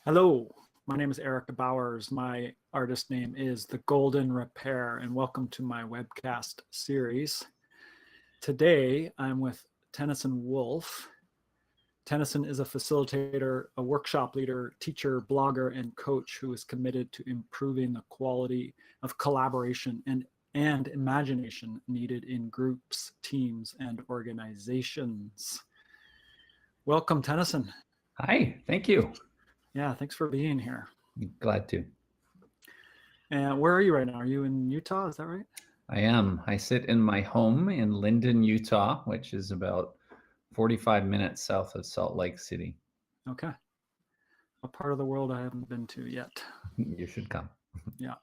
Hello, my name is Eric Bowers. My artist name is The Golden Repair, and welcome to my webcast series. Today, I'm with Tenneson Wolf. Tenneson is a facilitator, a workshop leader, teacher, blogger, and coach who is committed to improving the quality of collaboration and imagination needed in groups, teams, and organizations. Welcome, Tenneson. Hi, thank you. Yeah, thanks for being here. Glad to. And where are you right now? Are you in Utah? Is that right? I am. I sit in my home in Linden, Utah, which is about 45 minutes south of Salt Lake City. Okay. A part of the world I haven't been to yet. You should come. Yeah.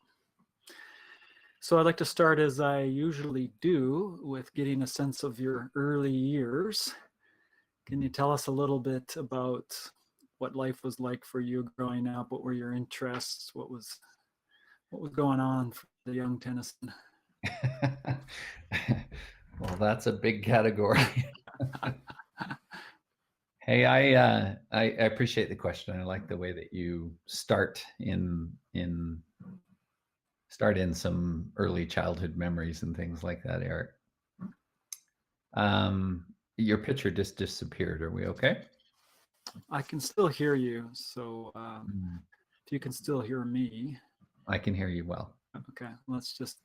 So I'd like to start, as I usually do, with getting a sense of your early years. Can you tell us a little bit about what life was like for you growing up? What were your interests? What was going on for the young Tenneson? Well, that's a big category. Hey, I appreciate the question. I like the way that you start in some early childhood memories and things like that, Eric. Your picture just disappeared. Are we okay? I can still hear you. So if you can still hear me. I can hear you well. Okay, let's just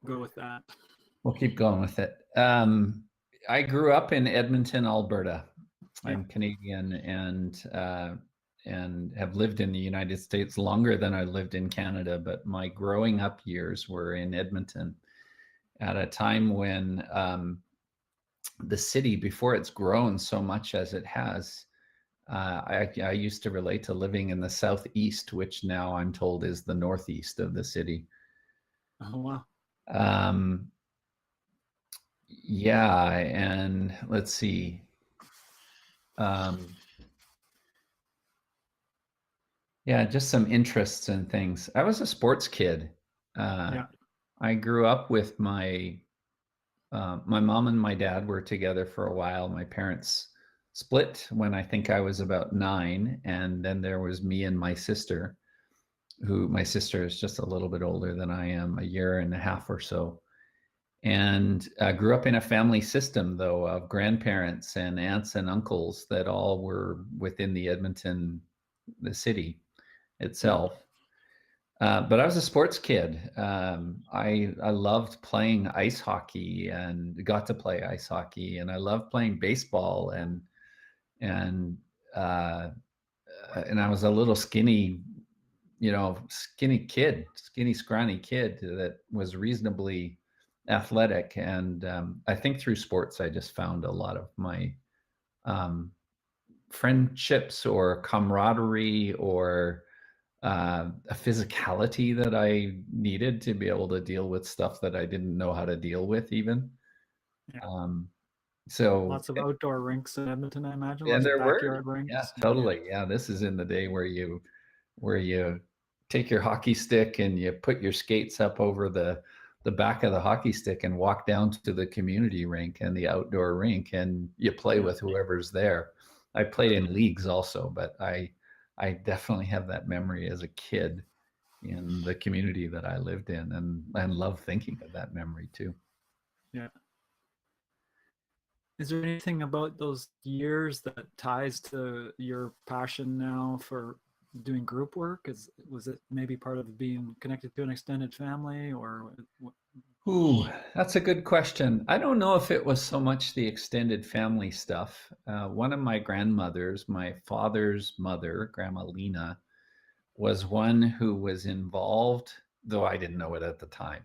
go with that. We'll keep going with it. I grew up in Edmonton, Alberta. I'm Canadian and have lived in the United States longer than I lived in Canada, but my growing up years were in Edmonton at a time when the city, before it's grown so much as it has, I used to relate to living in the southeast, which now I'm told is the northeast of the city. Oh, wow. Yeah, and let's see. Yeah, just some interests and things. I was a sports kid. I grew up with my mom and my dad were together for a while. My parents split when I think I was about 9, and then there was me and my sister, who my sister is just a little bit older than I am, a year and a half or so. And grew up in a family system, though, of grandparents and aunts and uncles that all were within the city itself. But I was a sports kid. I loved playing ice hockey and got to play ice hockey, and I loved playing baseball and I was a little skinny, skinny, scrawny kid that was reasonably athletic. And I think through sports, I just found a lot of my friendships or camaraderie or a physicality that I needed to be able to deal with stuff that I didn't know how to deal with even. So lots of outdoor rinks in Edmonton, I imagine. Yeah, Lots there of backyard were. rinks. Yeah, totally. Yeah, this is in the day where you take your hockey stick and you put your skates up over the back of the hockey stick and walk down to the community rink and the outdoor rink, and you play with whoever's there. I played in leagues also, but I definitely have that memory as a kid in the community that I lived in, and love thinking of that memory too. Yeah. Is there anything about those years that ties to your passion now for doing group work? Was it maybe part of being connected to an extended family, or what? Ooh, that's a good question. I don't know if it was so much the extended family stuff. One of my grandmothers, my father's mother, Grandma Lena, was one who was involved, though I didn't know it at the time,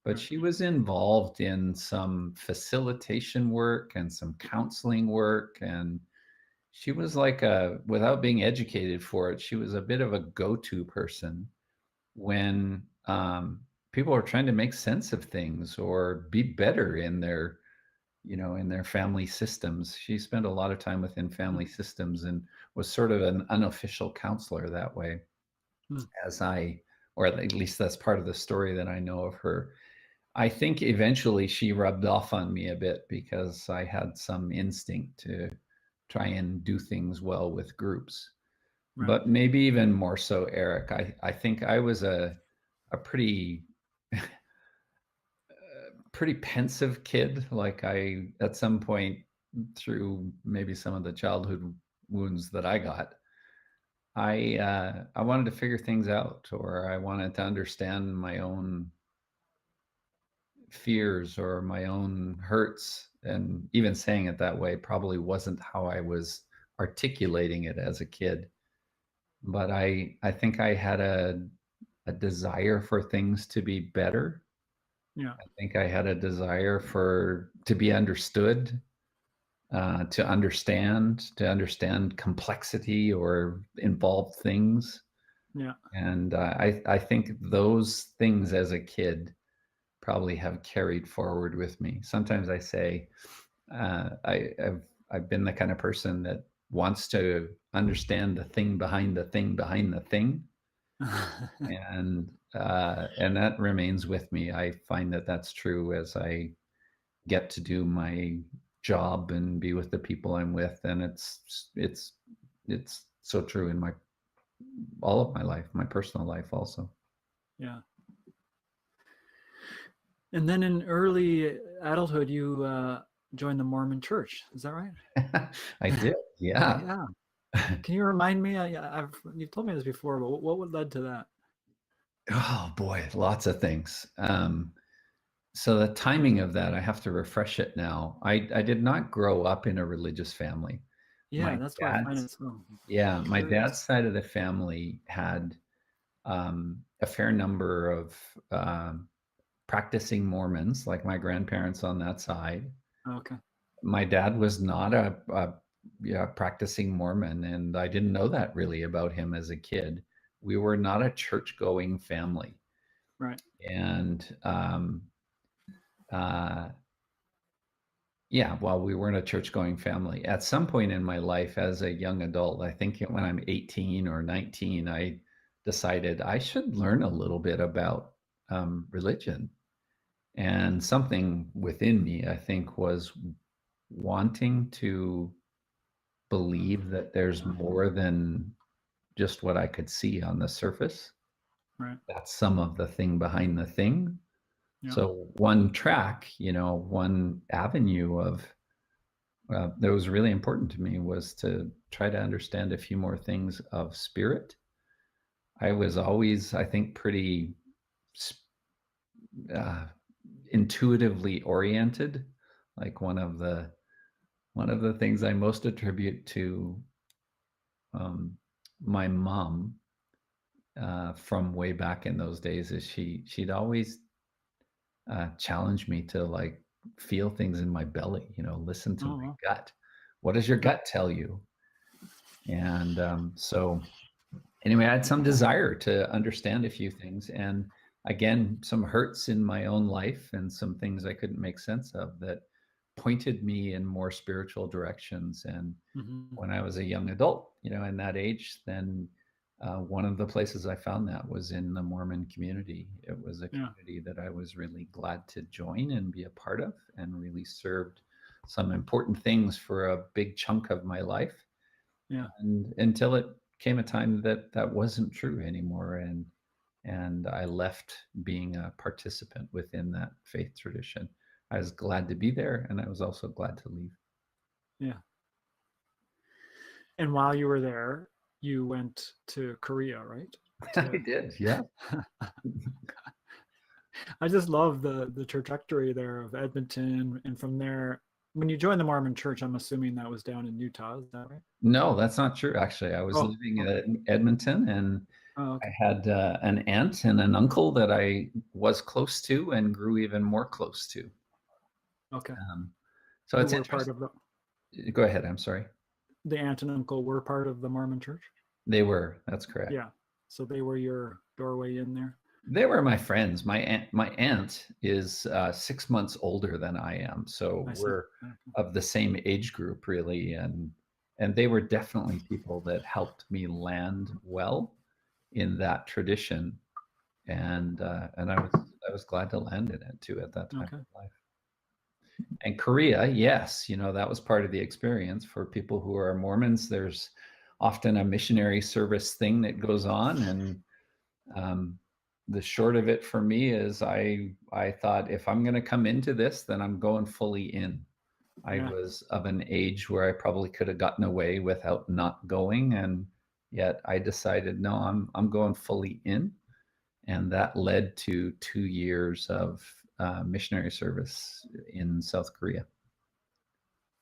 but she was involved in some facilitation work and some counseling work. And she was like without being educated for it, she was a bit of a go-to person when people are trying to make sense of things or be better in their family systems. She spent a lot of time within family systems and was sort of an unofficial counselor that way, or at least that's part of the story that I know of her. I think eventually she rubbed off on me a bit because I had some instinct to try and do things well with groups. Right. but maybe even more so, Eric. I think I was a pretty pretty pensive kid. Like I, at some point through maybe some of the childhood wounds that I got, I wanted to figure things out, or I wanted to understand my own fears or my own hurts. And even saying it that way probably wasn't how I was articulating it as a kid. But I think I had a desire for things to be better. Yeah. I think I had a desire for to be understood, to understand complexity or involved things. Yeah. And I think those things as a kid probably have carried forward with me. Sometimes I say I've been the kind of person that wants to understand the thing behind the thing behind the thing, and that remains with me. I find that that's true as I get to do my job and be with the people I'm with, and it's so true in my all of my life, my personal life also. Yeah. And then in early adulthood, you joined the Mormon Church. Is that right? I did, yeah. Yeah. Can you remind me? You've told me this before, but what led to that? Oh boy, lots of things. So the timing of that, I have to refresh it now. I did not grow up in a religious family. Yeah, My that's why I find dad's it so Yeah, my dad's curious. side of the family had a fair number of practicing Mormons, like my grandparents on that side. Okay. My dad was not yeah, practicing Mormon, and I didn't know that really about him as a kid. We were not a church-going family, Right. and uh, yeah, well, we weren't a church-going family. At some point in my life as a young adult, I think when I'm 18 or 19, I decided I should learn a little bit about religion. And something within me, I think, was wanting to believe that there's more than just what I could see on the surface. Right. That's some of the thing behind the thing. Yeah. So one track, one avenue of that was really important to me was to try to understand a few more things of spirit. I was always, I think, pretty uh, intuitively oriented. Like one of the things I most attribute to um, my mom from way back in those days is she'd always challenge me to like feel things in my belly. Listen to Oh, my well. gut. What does your Yeah. gut tell you? And so anyway, I had some desire to understand a few things, and again, some hurts in my own life and some things I couldn't make sense of that pointed me in more spiritual directions. And Hmm. when I was a young adult, in that age, then one of the places I found that was in the Mormon community. It was a Yeah. community that I was really glad to join and be a part of, and really served some important things for a big chunk of my life. Yeah. And until it came a time that that wasn't true anymore, and I left being a participant within that faith tradition. I was glad to be there, and I was also glad to leave. Yeah. And while you were there, you went to Korea, right? I To did, yeah. I just love the trajectory there of Edmonton, and from there, when you joined the Mormon Church, I'm assuming that was down in Utah. Is that right? No, that's not true. Actually, I was Oh, living okay. in Edmonton, and Oh, I okay. had an aunt and an uncle that I was close to and grew even more close to. Okay. Um, so Who it's were part interesting. of Go ahead. I'm sorry. the aunt and uncle were part of the Mormon Church? They were. That's correct. Yeah. So they were your doorway in there. They were my friends. My aunt is 6 months older than I am, so I see. we're Okay. of the same age group, really, and they were definitely people that helped me land well in that tradition, and I was glad to land in it too at that time Okay. of life. And Korea, yes, that was part of the experience for people who are Mormons. There's often a missionary service thing that goes on. And the short of it for me is I thought, if I'm going to come into this, then I'm going fully in. I was of an age where I probably could have gotten away without not going, and yet I decided, no, I'm going fully in, and that led to 2 years of missionary service in South Korea.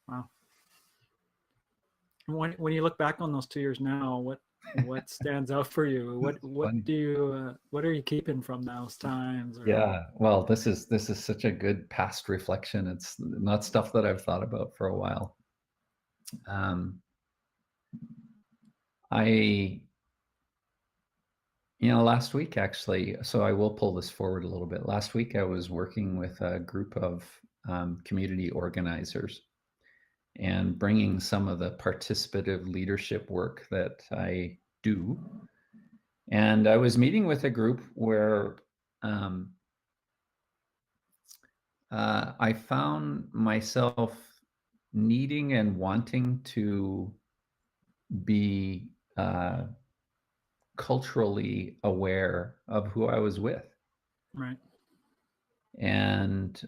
Wow. When you look back on those 2 years now, what stands out for you? What are you keeping from those times? Or... Yeah, well, this is such a good past reflection. It's not stuff that I've thought about for a while. Last week, actually, so I will pull this forward a little bit. Last week, I was working with a group of community organizers and bringing some of the participative leadership work that I do. And I was meeting with a group where I found myself needing and wanting to be culturally aware of who I was with. Right. And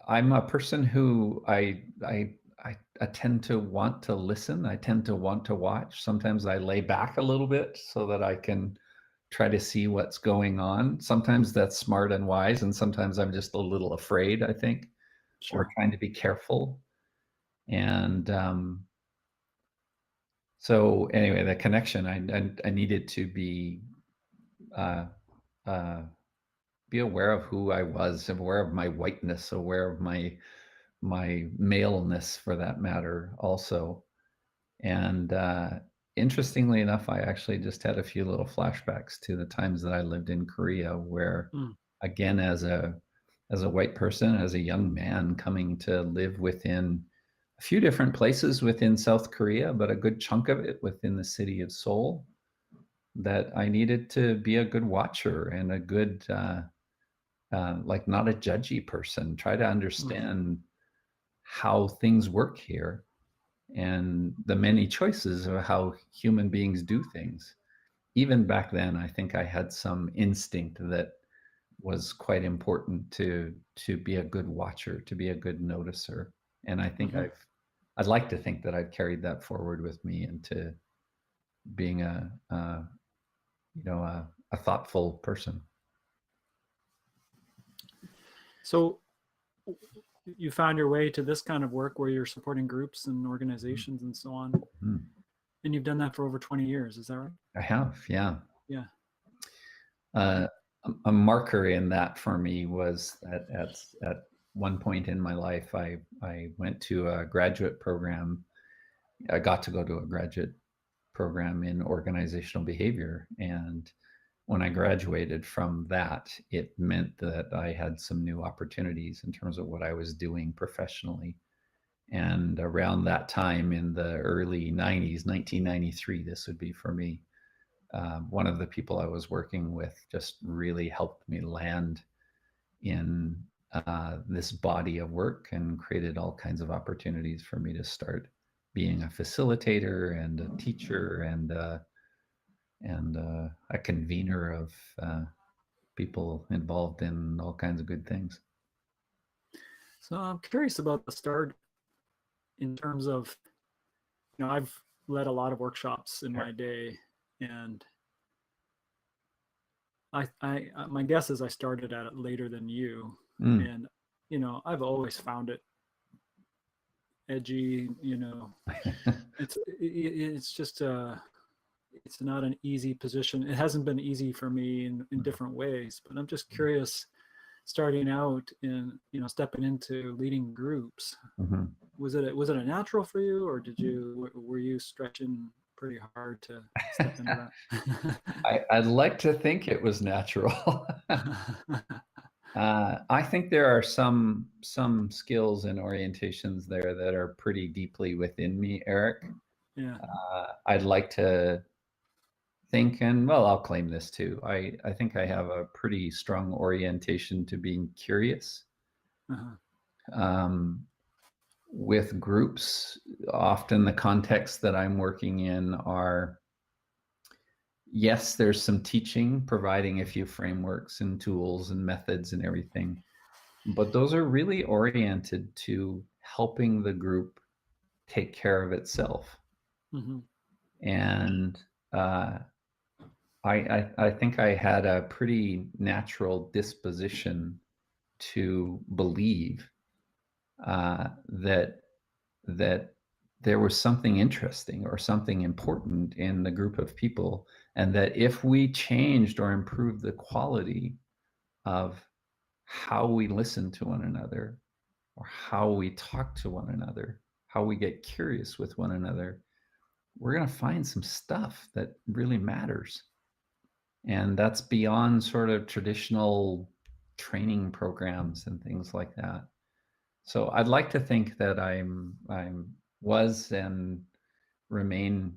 I'm a person who I tend to want to listen. I tend to want to watch. Sometimes I lay back a little bit so that I can try to see what's going on. Sometimes that's smart and wise, and sometimes I'm just a little afraid, I think, or trying to be careful. And so anyway, the connection, I needed to be aware of who I was, aware of my whiteness, aware of my maleness, for that matter, also. And interestingly enough, I actually just had a few little flashbacks to the times that I lived in Korea, where again, as a white person, as a young man coming to live within a few different places within South Korea, but a good chunk of it within the city of Seoul, that I needed to be a good watcher and a good, like, not a judgy person, try to understand how things work here and the many choices of how human beings do things. Even back then, I think I had some instinct that was quite important to be a good watcher, to be a good noticer. And I think I'd like to think that I've carried that forward with me into being a thoughtful person. So you found your way to this kind of work where you're supporting groups and organizations and so on. And you've done that for over 20 years, is that right? I have, yeah. Yeah. A marker in that for me was that at one point in my life, I went to a graduate program. I got to go to a graduate program in organizational behavior. And when I graduated from that, it meant that I had some new opportunities in terms of what I was doing professionally. And around that time in the early 90s, 1993, this would be for me, one of the people I was working with just really helped me land in this body of work and created all kinds of opportunities for me to start being a facilitator and a teacher and a convener of people involved in all kinds of good things. So I'm curious about the start in terms of, I've led a lot of workshops in my day, and my guess is I started at it later than you. And, I've always found it edgy, it's just it's not an easy position. It hasn't been easy for me in different ways, but I'm just curious, starting out and stepping into leading groups, was it a natural for you, or were you stretching pretty hard to step into that? I'd like to think it was natural. I think there are some skills and orientations there that are pretty deeply within me, Eric. Yeah. I'd like to think, and well, I'll claim this too. I think I have a pretty strong orientation to being curious. with groups, often the context that I'm working in are, yes, there's some teaching, providing a few frameworks and tools and methods and everything, but those are really oriented to helping the group take care of itself. Mm-hmm. And I think I had a pretty natural disposition to believe that there was something interesting or something important in the group of people, and that if we changed or improved the quality of how we listen to one another, or how we talk to one another, how we get curious with one another, we're going to find some stuff that really matters. And that's beyond sort of traditional training programs and things like that. So I'd like to think that I'm was and remain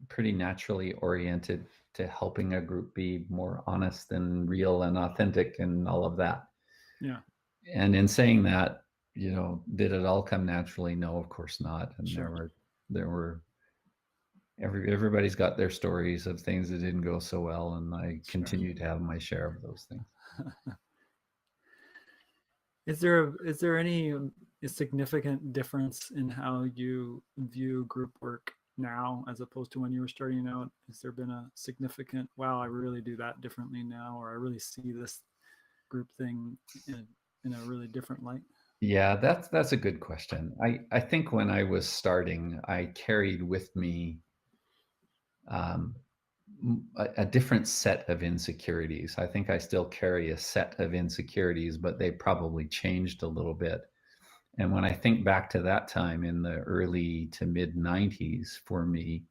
pretty naturally oriented to helping a group be more honest and real and authentic and all of that. Yeah. And in saying that, did it all come naturally? No, of course not. And Sure. there were everybody's got their stories of things that didn't go so well, and I continue to have my share of those things. Is there any significant difference in how you view group work now as opposed to when you were starting out? Has there been a significant, wow, I really do that differently now, or I really see this group thing in a really different light? Yeah, that's a good question. I think when I was starting, I carried with me um, a different set of insecurities. I think I still carry a set of insecurities, but they probably changed a little bit. And when I think back to that time in the early to mid 90s for me,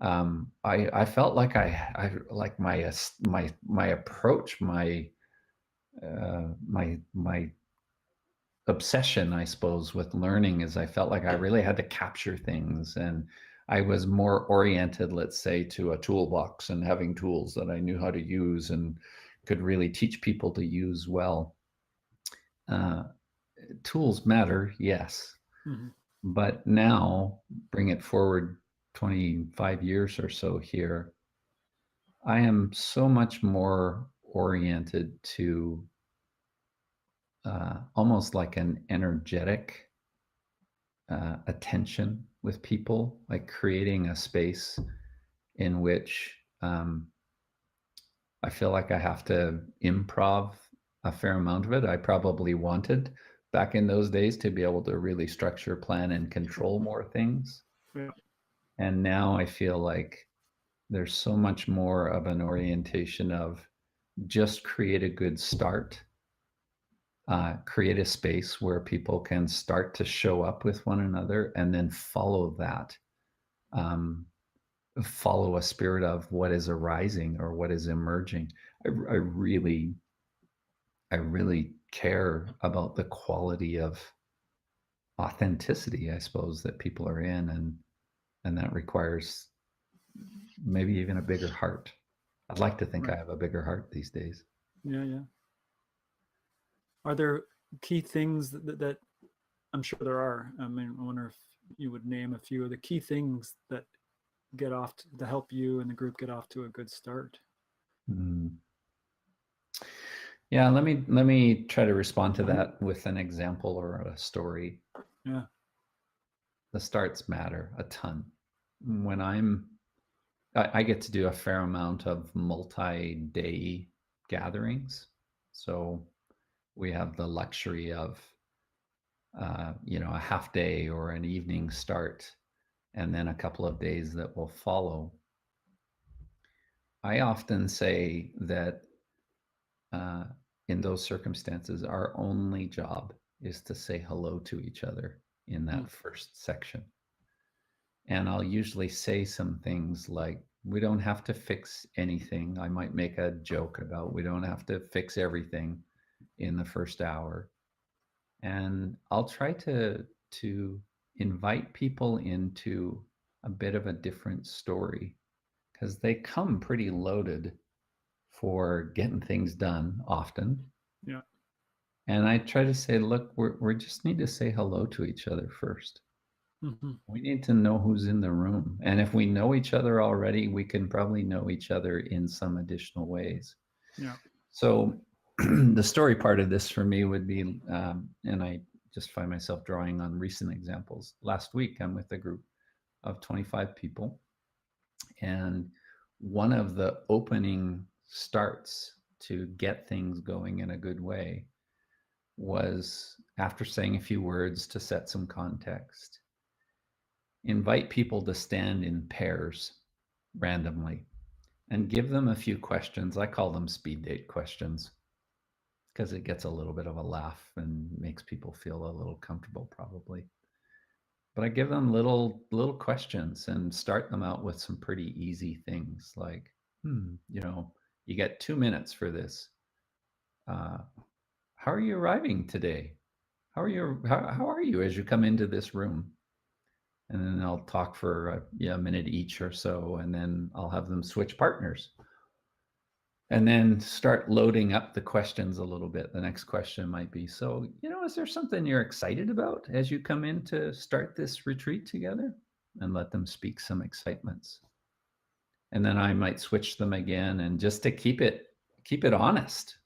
I felt like I like my approach, my obsession, I suppose, with learning is I felt like I really had to capture things, and I was more oriented, let's say, to a toolbox and having tools that I knew how to use and could really teach people to use well. Uh, Tools matter, yes, Mm-hmm. but now bring it forward 25 years or so here, I am so much more oriented to almost like an energetic attention with people, like creating a space in which I feel like I have to improv a fair amount of it. I probably wanted back in those days to be able to really structure, plan, and control more things. Yeah. And now I feel like there's so much more of an orientation of just create a good start, create a space where people can start to show up with one another, and then follow that. Follow a spirit of what is arising or what is emerging. I really care about the quality of authenticity, I suppose, that people are in, and that requires maybe even a bigger heart. I'd like to think I Right. have a bigger heart these days. Yeah. Yeah. Are there key things that I'm sure there are? I mean, I wonder if you would name a few of the key things that to help you and the group get off to a good start. Mm. Yeah, let me try to respond to that with an example or a story. Yeah. The starts matter a ton. When I get to do a fair amount of multi-day gatherings, so we have the luxury of a half day or an evening start, and then a couple of days that will follow. I often say that uh, in those circumstances, our only job is to say hello to each other in that first section. And I'll usually say some things like, we don't have to fix anything. I might make a joke about we don't have to fix everything in the first hour. And I'll try to invite people into a bit of a different story, because they come pretty loaded for getting things done often. Yeah. And I try to say, look, we just need to say hello to each other first. Mm-hmm. We need to know who's in the room. And if we know each other already, we can probably know each other in some additional ways. Yeah. So the story part of this for me would be, and I just find myself drawing on recent examples. Last week, I'm with a group of 25 people. And one of the opening starts to get things going in a good way was, after saying a few words to set some context, invite people to stand in pairs randomly and give them a few questions. I call them speed date questions because it gets a little bit of a laugh and makes people feel a little comfortable, probably. But I give them little questions and start them out with some pretty easy things like, you get 2 minutes for this. How are you arriving today? How are you as you come into this room? And then I'll talk for a minute each or so, and then I'll have them switch partners. And then start loading up the questions a little bit. The next question might be, so, is there something you're excited about as you come in to start this retreat together? And let them speak some excitements. And then I might switch them again. And just to keep it honest,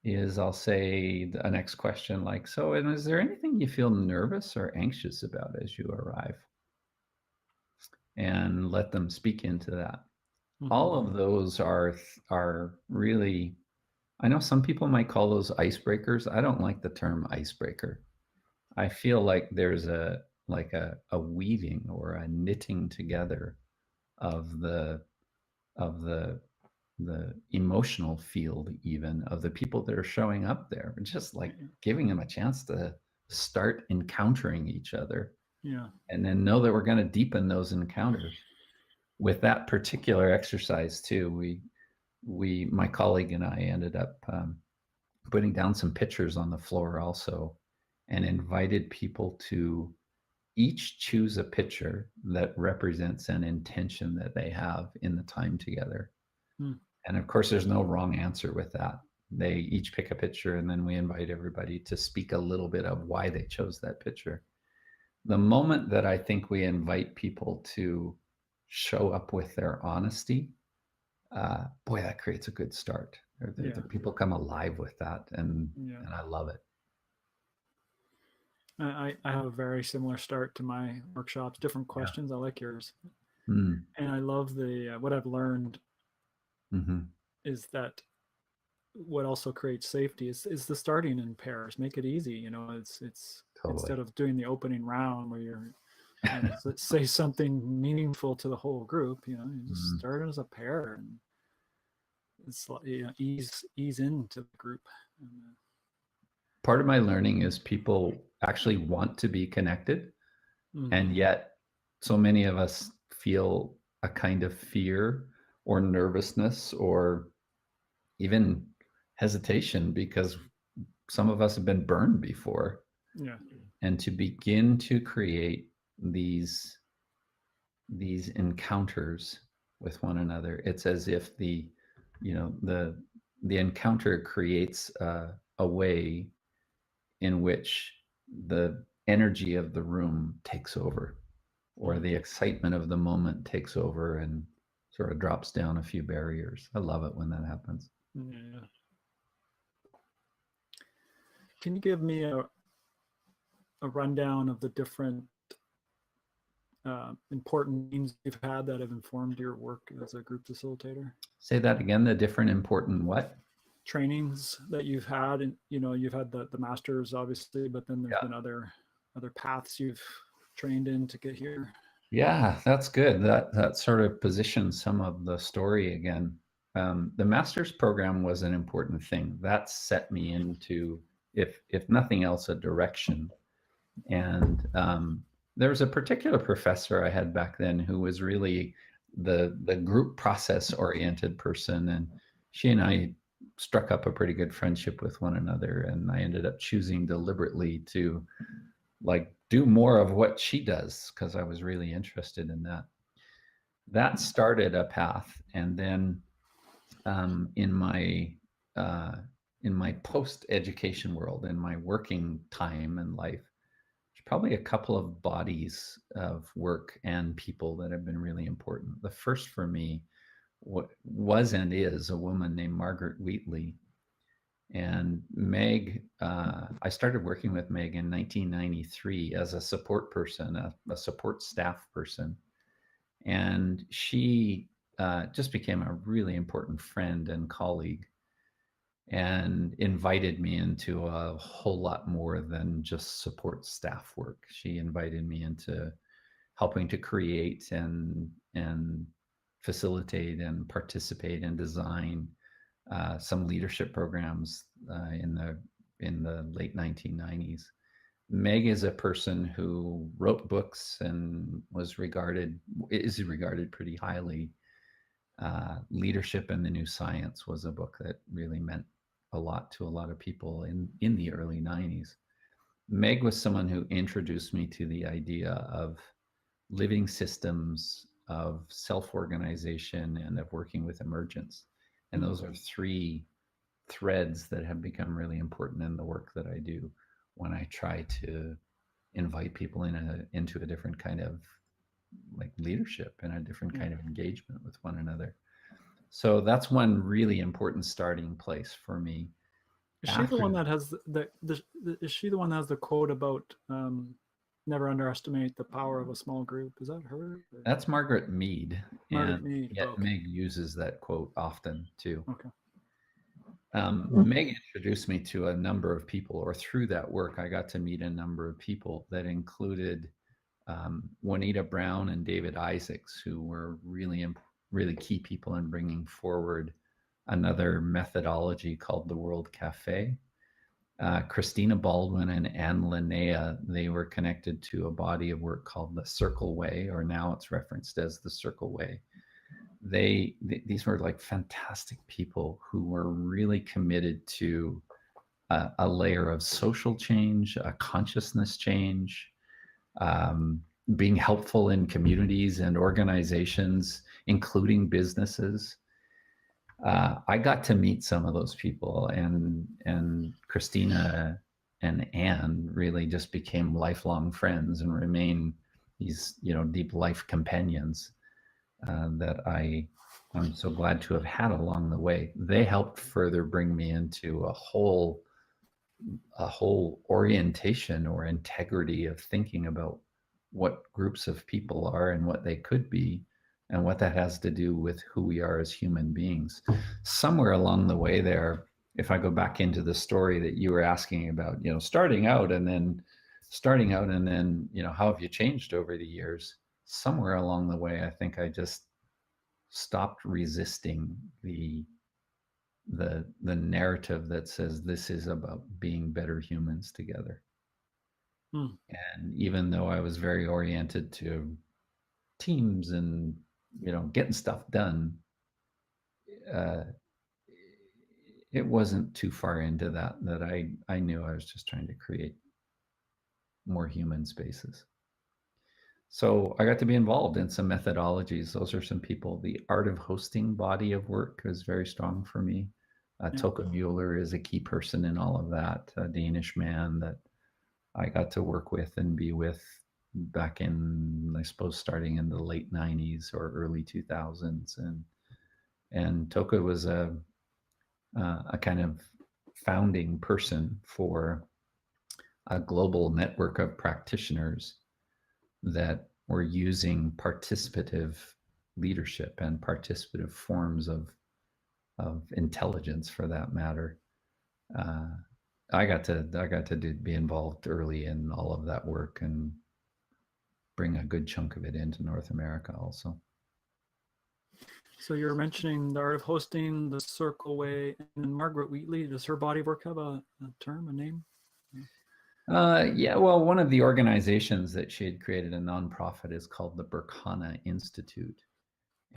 is I'll say a next question like, so, and is there anything you feel nervous or anxious about as you arrive? And let them speak into that. Mm-hmm. All of those are really, I know some people might call those icebreakers. I don't like the term icebreaker. I feel like there's a weaving or a knitting together of the emotional field, even of the people that are showing up there, just like giving them a chance to start encountering each other. Yeah. And then know that we're going to deepen those encounters. With that particular exercise too, my colleague and I ended up putting down some pictures on the floor also, and invited people to each choose a picture that represents an intention that they have in the time together. And of course, there's no wrong answer with that. They each pick a picture, and then we invite everybody to speak a little bit of why they chose that picture. The moment that I think we invite people to show up with their honesty, boy, that creates a good start. The people come alive with that, and I love it. I have a very similar start to my workshops, different questions. I like yours. Mm. And I love what I've learned is that what also creates safety is the starting in pairs. Make it easy. It's totally. Instead of doing the opening round where you're say something meaningful to the whole group, you just start as a pair, and it's ease into the group. Part of my learning is people actually want to be connected, and yet so many of us feel a kind of fear or nervousness or even hesitation because some of us have been burned before. And to begin to create these encounters with one another, it's as if the encounter creates a way in which the energy of the room takes over, or the excitement of the moment takes over and sort of drops down a few barriers. I love it when that happens. Yeah. Can you give me a rundown of the different important meetings you've had that have informed your work as a group facilitator? Say that again. The different important what? Trainings that you've had, and you've had the masters obviously, but then there's been other paths you've trained in to get here. Yeah, that's good. That sort of positions some of the story again. The master's program was an important thing. That set me into, if nothing else, a direction. And there was a particular professor I had back then who was really the group process oriented person, and she and I struck up a pretty good friendship with one another, and I ended up choosing deliberately to do more of what she does because I was really interested in that. That started a path, and then in my in my post-education world, in my working time and life, there's probably a couple of bodies of work and people that have been really important. The first for me was and is a woman named Margaret Wheatley. And Meg, I started working with Meg in 1993 as a support person, a support staff person. And she just became a really important friend and colleague, and invited me into a whole lot more than just support staff work. She invited me into helping to create and facilitate and participate and design some leadership programs in the late 1990s. Meg is a person who wrote books and is regarded pretty highly. Leadership and the New Science was a book that really meant a lot to a lot of people in the early 90s. Meg was someone who introduced me to the idea of living systems, of self-organization, and of working with emergence. And those are three threads that have become really important in the work that I do when I try to invite people into a different kind of like leadership and a different kind of engagement with one another. So that's one really important starting place for me. Is she the one that has is she the one that has the quote about never underestimate the power of a small group? Is that her? That's Margaret Mead. Margaret Mead. Yet okay. Meg uses that quote often too. Okay. Meg introduced me to a number of people, or through that work, I got to meet a number of people that included Juanita Brown and David Isaacs, who were really key people in bringing forward another methodology called the World Cafe. Christina Baldwin and Anne Linnea, they were connected to a body of work called the Circle Way, or now it's referenced as the Circle Way. These were like fantastic people who were really committed to a layer of social change, a consciousness change, being helpful in communities and organizations, including businesses. I got to meet some of those people, and Christina and Anne really just became lifelong friends and remain these, deep life companions that I'm so glad to have had along the way. They helped further bring me into a whole orientation or integrity of thinking about what groups of people are and what they could be, and what that has to do with who we are as human beings. Somewhere along the way there, if I go back into the story that you were asking about, starting out and then, how have you changed over the years? Somewhere along the way, I think I just stopped resisting the narrative that says this is about being better humans together. And even though I was very oriented to teams and getting stuff done, it wasn't too far into that I knew I was just trying to create more human spaces. So I got to be involved in some methodologies. Those are some people. The Art of Hosting body of work is very strong for me. Toke Mueller is a key person in all of that, a Danish man that I got to work with and be with back in, I suppose, starting in the late 90s or early 2000s. And Toke was a kind of founding person for a global network of practitioners that were using participative leadership and participative forms of intelligence, for that matter. I got to be involved early in all of that work and bring a good chunk of it into North America also. So you're mentioning the Art of Hosting, the Circle Way, and Margaret Wheatley. Does her body of work have a term, a name? Yeah, well, one of the organizations that she had created, a nonprofit, is called the Berkana Institute.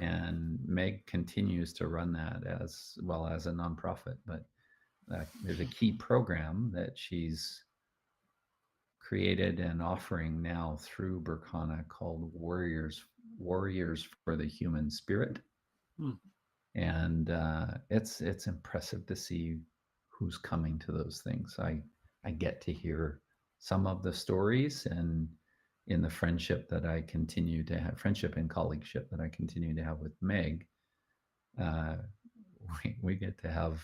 And Meg continues to run that as well as a nonprofit. But there's a key program that she's created and offering now through Berkana called Warriors for the Human Spirit. And it's impressive to see who's coming to those things. I get to hear some of the stories, and in the friendship that I continue to have, friendship and colleagueship that I continue to have with Meg, we get to have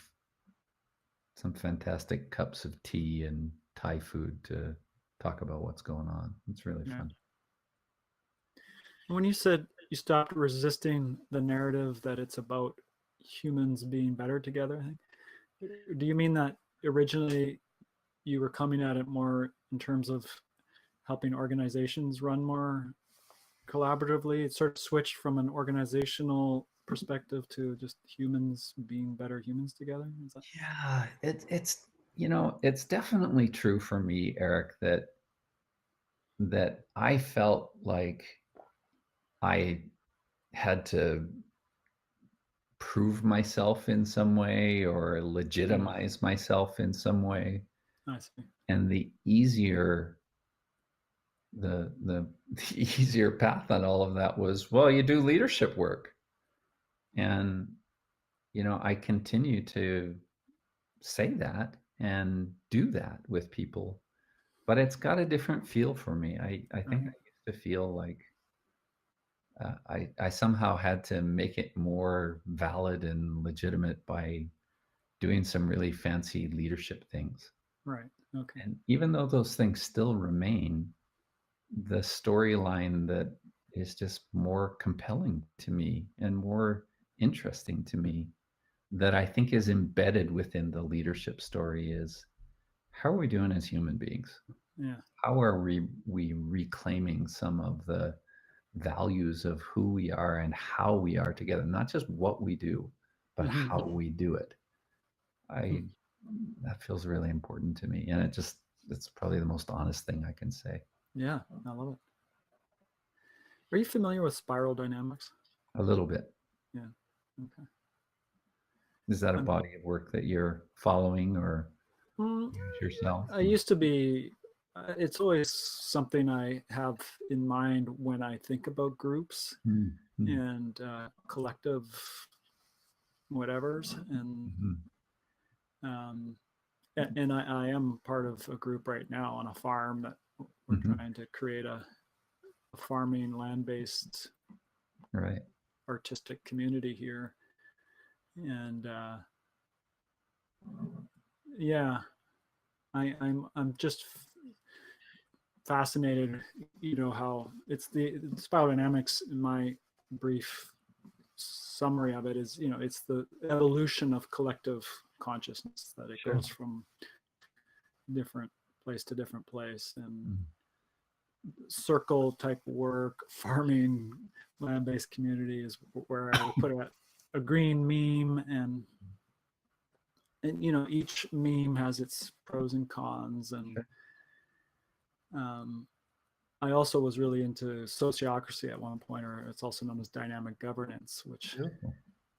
some fantastic cups of tea and Thai food to talk about what's going on. It's really fun. When you said you stopped resisting the narrative that it's about humans being better together, do you mean that originally you were coming at it more in terms of helping organizations run more collaboratively? It sort of switched from an organizational perspective to just humans being better humans together? Is that... Yeah, it's it's definitely true for me, Eric, that I felt like I had to prove myself in some way or legitimize myself in some way. I see. And the easier the easier path on all of that was, well, you do leadership work. And I continue to say that and do that with people, but it's got a different feel for me. I think I used to feel like I somehow had to make it more valid and legitimate by doing some really fancy leadership things. Right. Okay. And even though those things still remain, the storyline that is just more compelling to me and more interesting to me, that I think is embedded within the leadership story, is how are we doing as human beings? Yeah. How are we reclaiming some of the values of who we are and how we are together, not just what we do, but how we do it. That feels really important to me, and it's probably the most honest thing I can say. Yeah, I love it. Are you familiar with spiral dynamics? A little bit. Yeah. Okay. Is that a body of work that you're following or yourself? I used to be. It's always something I have in mind when I think about groups and collective whatevers, and I am part of a group right now on a farm that we're trying to create a farming land-based artistic community here, and yeah, I'm just fascinated, how it's the spiral dynamics. In my brief summary of it is, it's the evolution of collective consciousness, that it goes from different place to different place, and circle type work, farming, land-based community is where I would put a green meme, and each meme has its pros and cons, and I also was really into sociocracy at one point, or it's also known as dynamic governance, which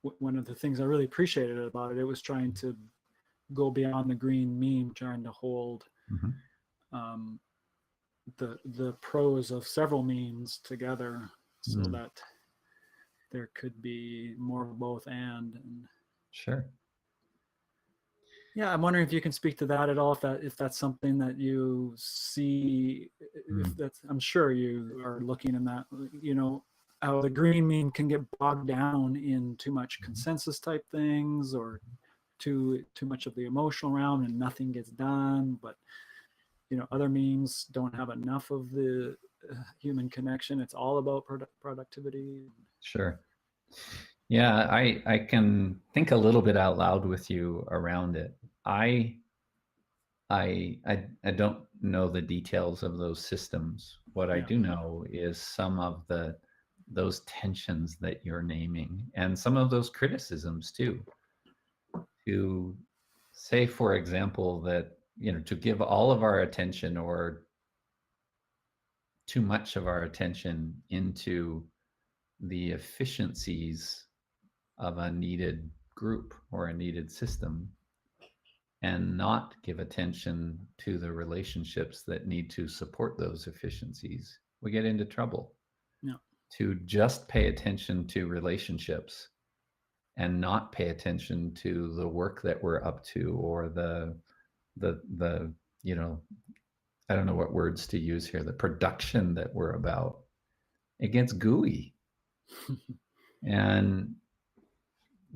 one of the things I really appreciated about it was trying to go beyond the green meme, trying to hold the pros of several memes together, so that there could be more of both and Sure. Yeah, I'm wondering if you can speak to that at all, if that's something that you see, I'm sure you are looking in that, how the green meme can get bogged down in too much consensus type things, or too much of the emotional realm, and nothing gets done. But other memes don't have enough of the human connection. It's all about productivity. Sure. Yeah, I can think a little bit out loud with you around it. I don't know the details of those systems. What I do know is some of those tensions that you're naming, and some of those criticisms too. To say, for example, that to give all of our attention, or too much of our attention, into the efficiencies of a needed group or a needed system, and not give attention to the relationships that need to support those efficiencies, we get into trouble. Yeah. To just pay attention to relationships and not pay attention to the work that we're up to, or the you know, I don't know what words to use here, the production that we're about, it gets gooey. And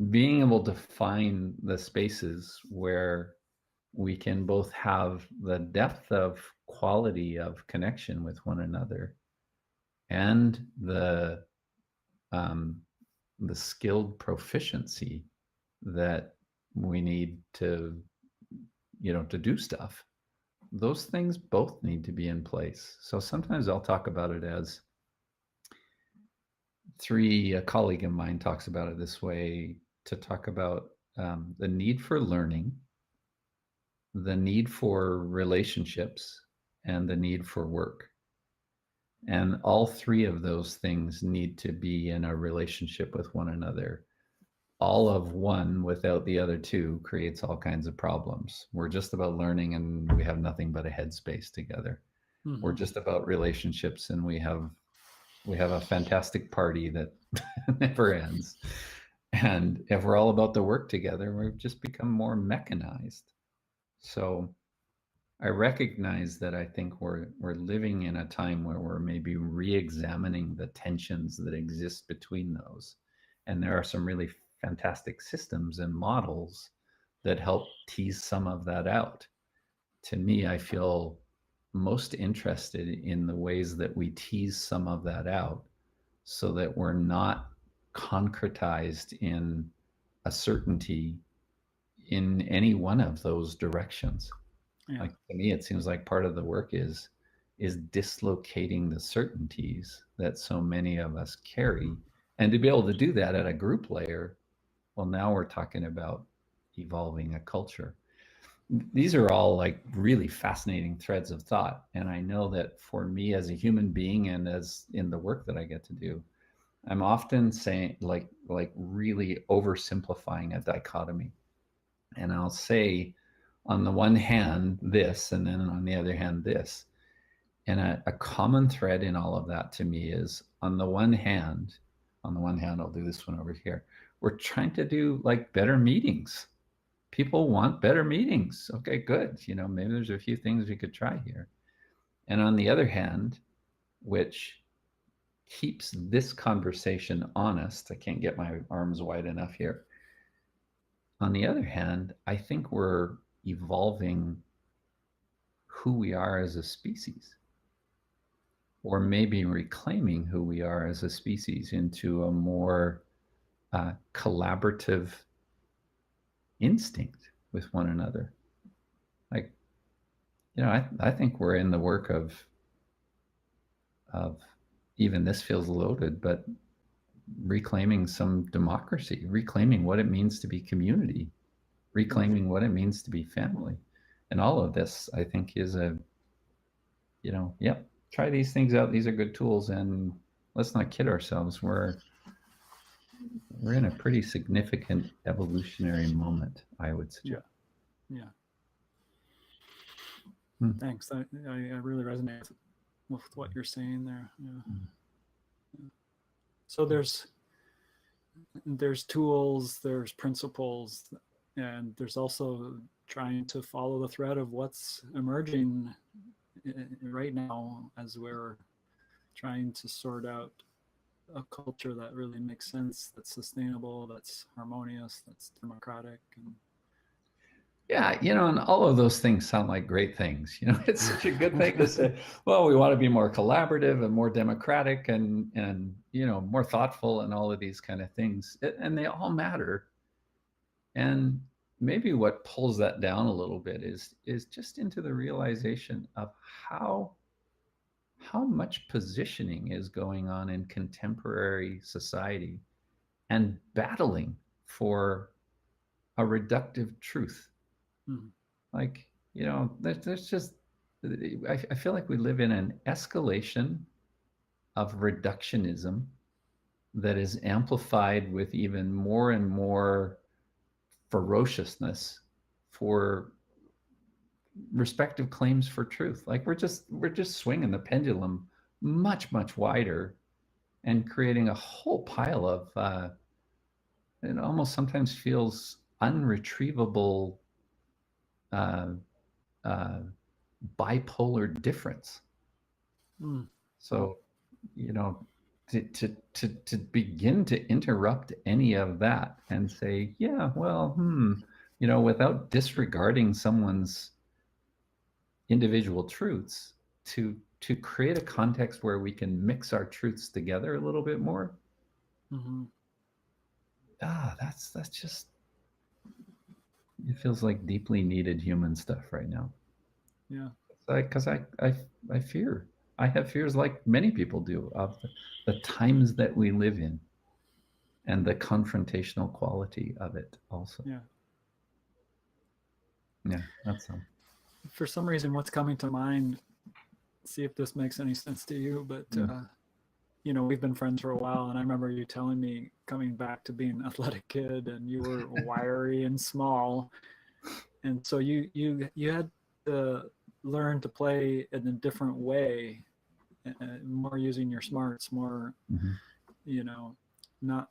being able to find the spaces where we can both have the depth of quality of connection with one another and um, the skilled proficiency that we need to, to do stuff. Those things both need to be in place. So sometimes I'll talk about it as a colleague of mine talks about it this way, to talk about the need for learning, the need for relationships, and the need for work. And all three of those things need to be in a relationship with one another. All of one without the other two creates all kinds of problems. We're just about learning and we have nothing but a headspace together. Mm-hmm. We're just about relationships and we have a fantastic party that never ends. And if we're all about the work together, we've just become more mechanized. So I recognize that I think we're living in a time where we're maybe re-examining the tensions that exist between those. And there are some really fantastic systems and models that help tease some of that out. To me, I feel most interested in the ways that we tease some of that out so that we're not concretized in a certainty in any one of those directions. Yeah. Like, to me, it seems like part of the work is dislocating the certainties that so many of us carry. And to be able to do that at a group layer, well, now we're talking about evolving a culture. These are all like really fascinating threads of thought. And I know that for me as a human being and as in the work that I get to do, I'm often saying like really oversimplifying a dichotomy. And I'll say, on the one hand, this, and then on the other hand, this. And a common thread in all of that to me is, on the one hand, I'll do this one over here. We're trying to do like better meetings. People want better meetings. Okay, good. Maybe there's a few things we could try here. And on the other hand, which keeps this conversation honest, I can't get my arms wide enough here. On the other hand, I think we're evolving who we are as a species, or maybe reclaiming who we are as a species into a more collaborative instinct with one another. Like, I think we're in the work of even this feels loaded, but reclaiming some democracy, reclaiming what it means to be community, reclaiming what it means to be family. And all of this, I think, is try these things out. These are good tools. And let's not kid ourselves. We're in a pretty significant evolutionary moment, I would suggest. Yeah. Thanks. I really resonate with what you're saying there. Yeah. So there's tools, there's principles, and there's also trying to follow the thread of what's emerging right now as we're trying to sort out a culture that really makes sense, that's sustainable, that's harmonious, that's democratic. And yeah, and all of those things sound like great things. It's such a good thing to say, well, we want to be more collaborative and more democratic and more thoughtful and all of these kind of things. And they all matter. And maybe what pulls that down a little bit is just into the realization of how much positioning is going on in contemporary society and battling for a reductive truth. Like, there's just, I feel like we live in an escalation of reductionism that is amplified with even more and more ferociousness for respective claims for truth. Like, we're just swinging the pendulum much, much wider and creating a whole pile of it almost sometimes feels unretrievable, uh, uh, bipolar difference. Mm. So, you know, to begin to interrupt any of that and say, yeah, well, without disregarding someone's individual truths, to create a context where we can mix our truths together a little bit more. Mm-hmm. That's just, it feels like deeply needed human stuff right now. Yeah. Because I fear. I have fears like many people do of the times that we live in and the confrontational quality of it also. Yeah. Yeah, that's some. For some reason, what's coming to mind, see if this makes any sense to you, but we've been friends for a while, and I remember you telling me coming back to being an athletic kid, and you were wiry and small, and so you had to learn to play in a different way, more using your smarts, more, Mhm. not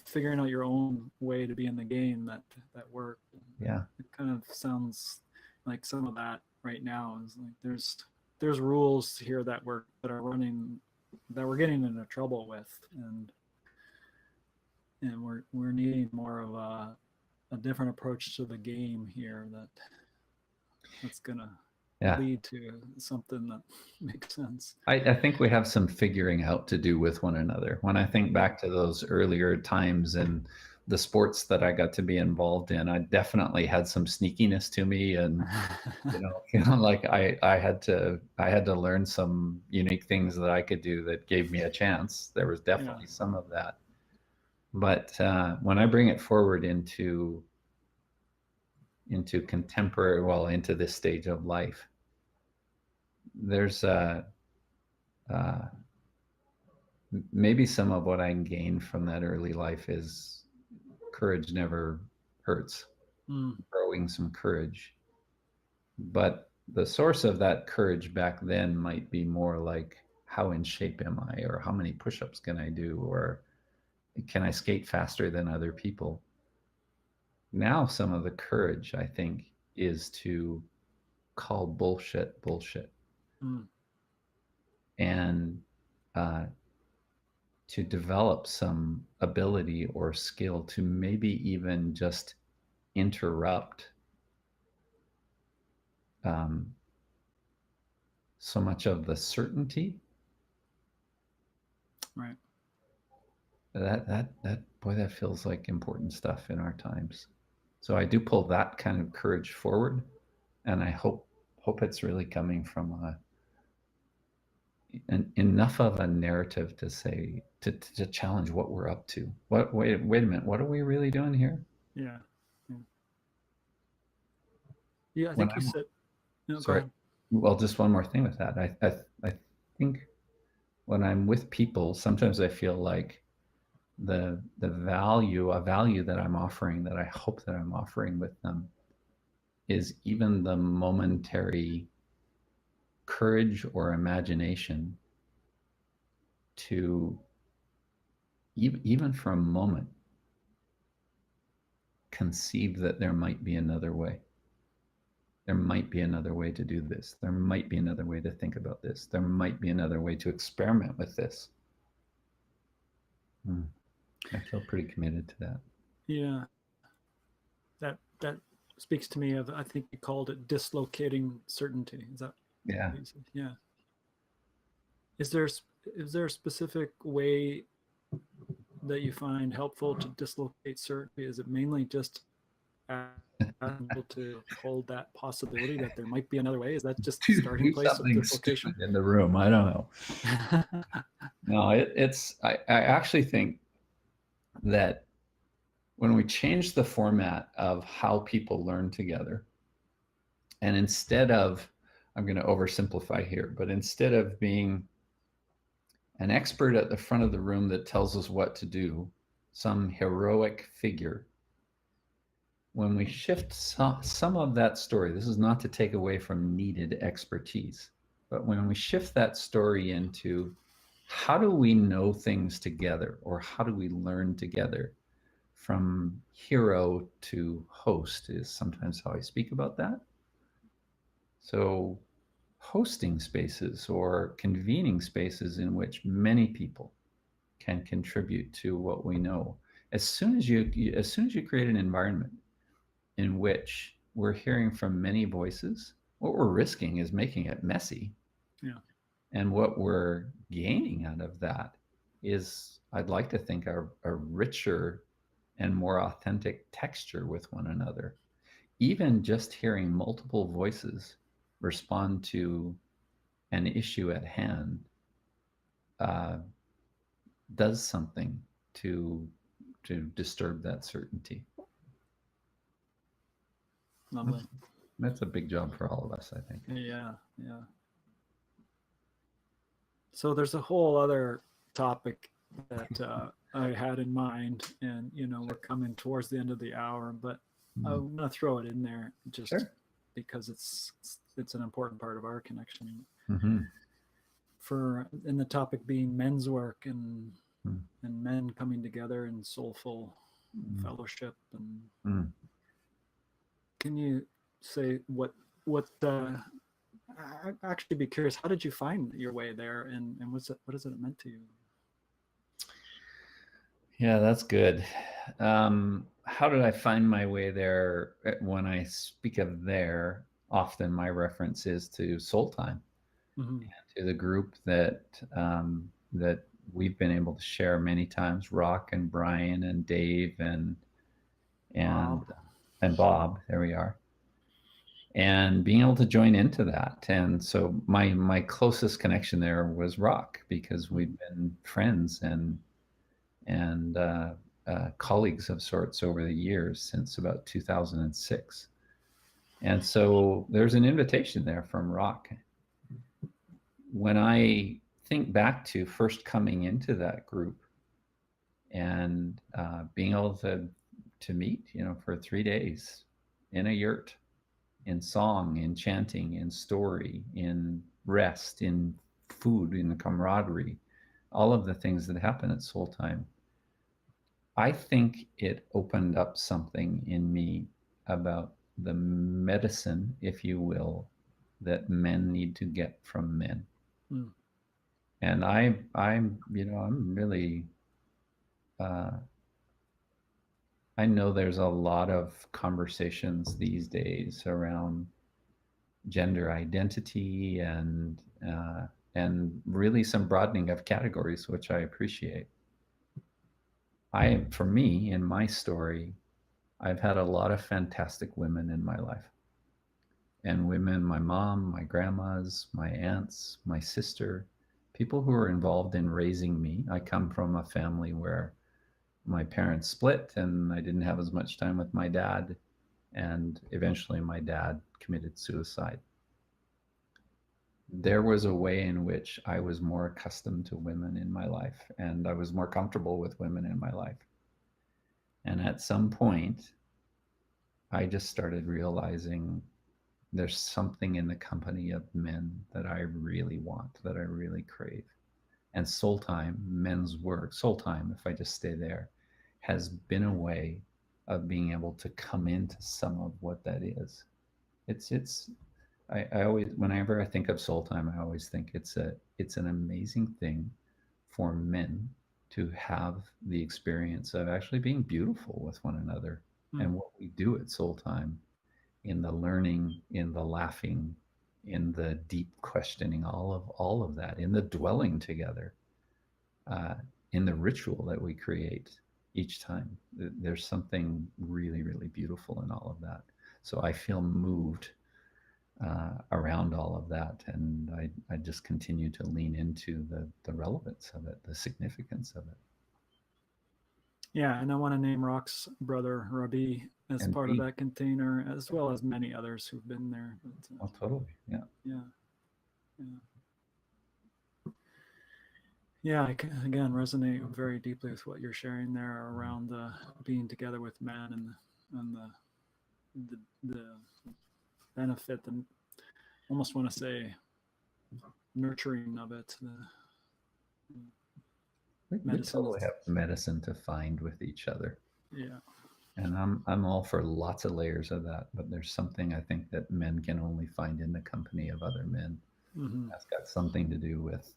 figuring out your own way to be in the game that worked. Yeah. It kind of sounds like some of that right now is like there's rules here that are running, that we're getting into trouble with, and we're needing more of a different approach to the game here that's gonna Yeah. lead to something that makes sense. I think we have some figuring out to do with one another. When I think back to those earlier times and the sports that I got to be involved in, I definitely had some sneakiness to me, and like I had to learn some unique things that I could do that gave me a chance. There was definitely some of that, but when I bring it forward into contemporary, well, into this stage of life, there's maybe some of what I gained from that early life is courage never hurts. Growing some courage, but the source of that courage back then might be more like, how in shape am I, or how many push-ups can I do, or can I skate faster than other people? Now some of the courage, I think, is to call bullshit bullshit. And to develop some ability or skill to maybe even just interrupt so much of the certainty. Right. That feels like important stuff in our times. So I do pull that kind of courage forward, and I hope it's really coming from enough of a narrative to say, to challenge what we're up to. Wait a minute, what are we really doing here? Yeah. I think you said. No, sorry. Well, just one more thing with that. I think when I'm with people, sometimes I feel like the value that I'm offering, that I hope that I'm offering with them, is even the momentary courage or imagination to even for a moment conceive that there might be another way. There might be another way to do this. There might be another way to think about this. There might be another way to experiment with this. I feel pretty committed to that. Yeah. That speaks to me of, I think you called it dislocating certainty. Is that? Yeah. Yeah. Is there a specific way that you find helpful to dislocate certainty? Is it mainly just able to hold that possibility that there might be another way? Is that just the starting place of dislocation? In the room? I don't know. No, it's I actually think that when we change the format of how people learn together, and instead of, I'm going to oversimplify here, but instead of being an expert at the front of the room that tells us what to do, some heroic figure, when we shift some of that story, this is not to take away from needed expertise, but when we shift that story into, how do we know things together, or how do we learn together from hero to host is sometimes how I speak about that. So hosting spaces or convening spaces in which many people can contribute to what we know. As soon as you create an environment in which we're hearing from many voices, what we're risking is making it messy. Yeah. And what we're gaining out of that is, I'd like to think, a richer and more authentic texture with one another. Even just hearing multiple voices respond to an issue at hand uh, does something to disturb that certainty. Lovely. That's a big job for all of us, I think. Yeah, yeah. So there's a whole other topic that I had in mind, and we're coming towards the end of the hour, but I'm gonna throw it in there just Sure. because it's an important part of our connection. Mm-hmm. In the topic being men's work and Mm. and men coming together in soulful fellowship, and can you say what I'd actually be curious, how did you find your way there, and what has it meant to you? Yeah, that's good. How did I find my way there? When I speak of there, often my reference is to Soul Time, to the group that that we've been able to share many times. Rock and Brian and Dave and Bob. and Bob. There we are. And being able to join into that. And so my closest connection there was Rock, because we've been friends and colleagues of sorts over the years since about 2006. And so there's an invitation there from Rock. When I think back to first coming into that group and being able to meet, for 3 days in a yurt, in song, in chanting, in story, in rest, in food, in the camaraderie, all of the things that happen at Soul Time, I think it opened up something in me about the medicine, if you will, that men need to get from men. And I'm really, I know there's a lot of conversations these days around gender identity and really some broadening of categories, which I appreciate. For me, in my story, I've had a lot of fantastic women in my life. And women, my mom, my grandmas, my aunts, my sister, people who are involved in raising me. I come from a family where my parents split and I didn't have as much time with my dad. And eventually my dad committed suicide. There was a way in which I was more accustomed to women in my life, and I was more comfortable with women in my life. And at some point, I just started realizing there's something in the company of men that I really want, that I really crave. And Soul Time, men's work, Soul Time, if I just stay there, has been a way of being able to come into some of what that is. I always, whenever I think of Soul Time, I always think it's an amazing thing for men to have the experience of actually being beautiful with one another. And what we do at Soul Time, in the learning, in the laughing, in the deep questioning, all of that, in the dwelling together, in the ritual that we create each time, there's something really, really beautiful in all of that. So I feel moved around all of that, and I just continue to lean into the relevance of it, the significance of it. Yeah, and I want to name Rock's brother Rabi as part of that container, as well as many others who've been there. Oh, totally. Yeah. Yeah. Yeah, I can, again, resonate very deeply with what you're sharing there around the being together with men and the benefit, and almost want to say nurturing of it. We totally have medicine to find with each other. Yeah. And I'm all for lots of layers of that, but there's something I think that men can only find in the company of other men. Mm-hmm. That's got something to do with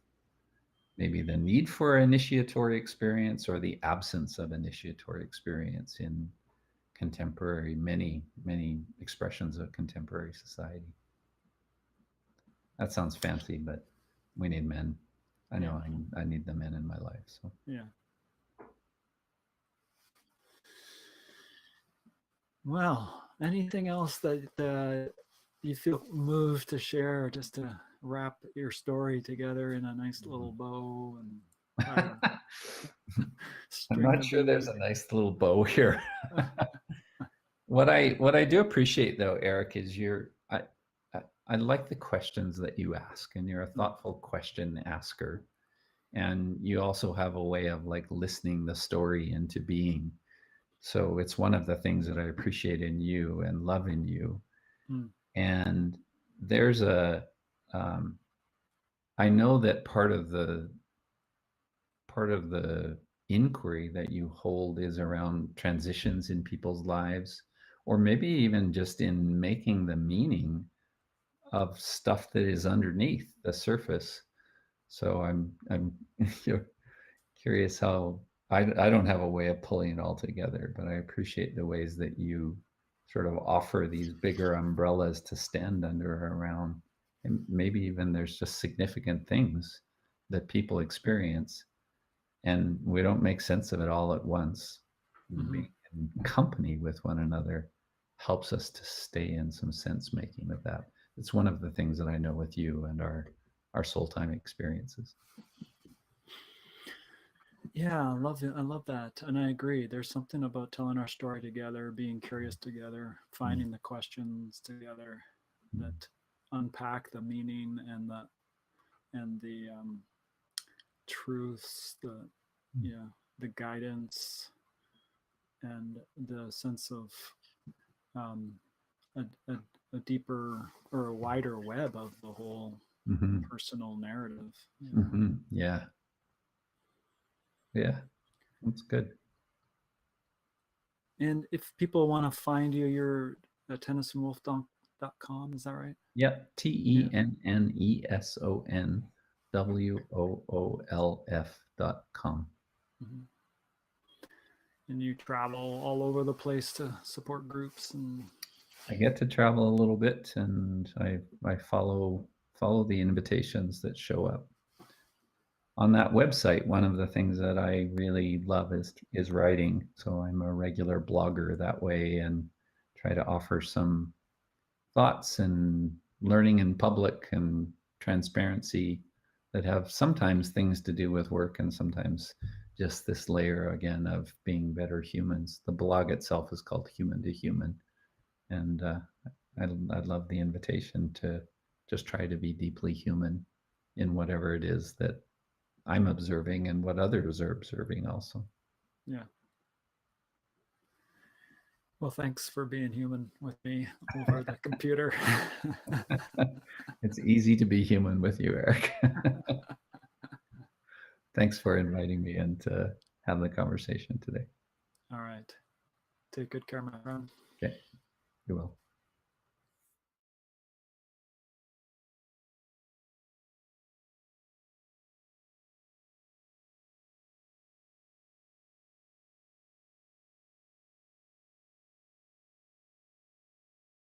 maybe the need for initiatory experience or the absence of initiatory experience in contemporary, many expressions of contemporary society. That sounds fancy, but we need men. I know I need the men in my life. So Yeah. Well, anything else that you feel moved to share, just to wrap your story together in a nice little bow and try to I'm string not the sure there's bee? a nice little bow here. What I do appreciate though, Eric, is I like the questions that you ask, and you're a thoughtful question asker, and you also have a way of like listening the story into being. So it's one of the things that I appreciate in you and love in you. Mm. And there's I know that part of the inquiry that you hold is around transitions in people's lives, or maybe even just in making the meaning of stuff that is underneath the surface. So I'm curious how I don't have a way of pulling it all together, but I appreciate the ways that you sort of offer these bigger umbrellas to stand under around, and maybe even there's just significant things that people experience and we don't make sense of it all at once. Mm-hmm. Being in company with one another helps us to stay in some sense making of that. It's one of the things that I know with you and our soul time experiences. Yeah, I love it. I love that. And I agree. There's something about telling our story together, being curious together, finding the questions together that unpack the meaning and the truths, the guidance and the sense of um, a, a, a deeper or a wider web of the whole Mm-hmm. personal narrative. Yeah. Mm-hmm. Yeah. Yeah. That's good. And if people want to find you, you're at tennysonwolf.com. Is that right? Yep. Yeah. TENNESONWOOLF.com. Mm-hmm. And you travel all over the place to support groups and I get to travel a little bit, and I follow the invitations that show up on that website. One of the things that I really love is writing, so I'm a regular blogger that way, and try to offer some thoughts and learning in public and transparency that have sometimes things to do with work and sometimes just this layer again of being better humans. The blog itself is called Human to Human, and I love the invitation to just try to be deeply human in whatever it is that I'm observing and what others are observing also. yeah. Well, thanks for being human with me over the computer. It's easy to be human with you, Eric. Thanks for inviting me in to have the conversation today. All right. Take good care, my friend. Okay, you will.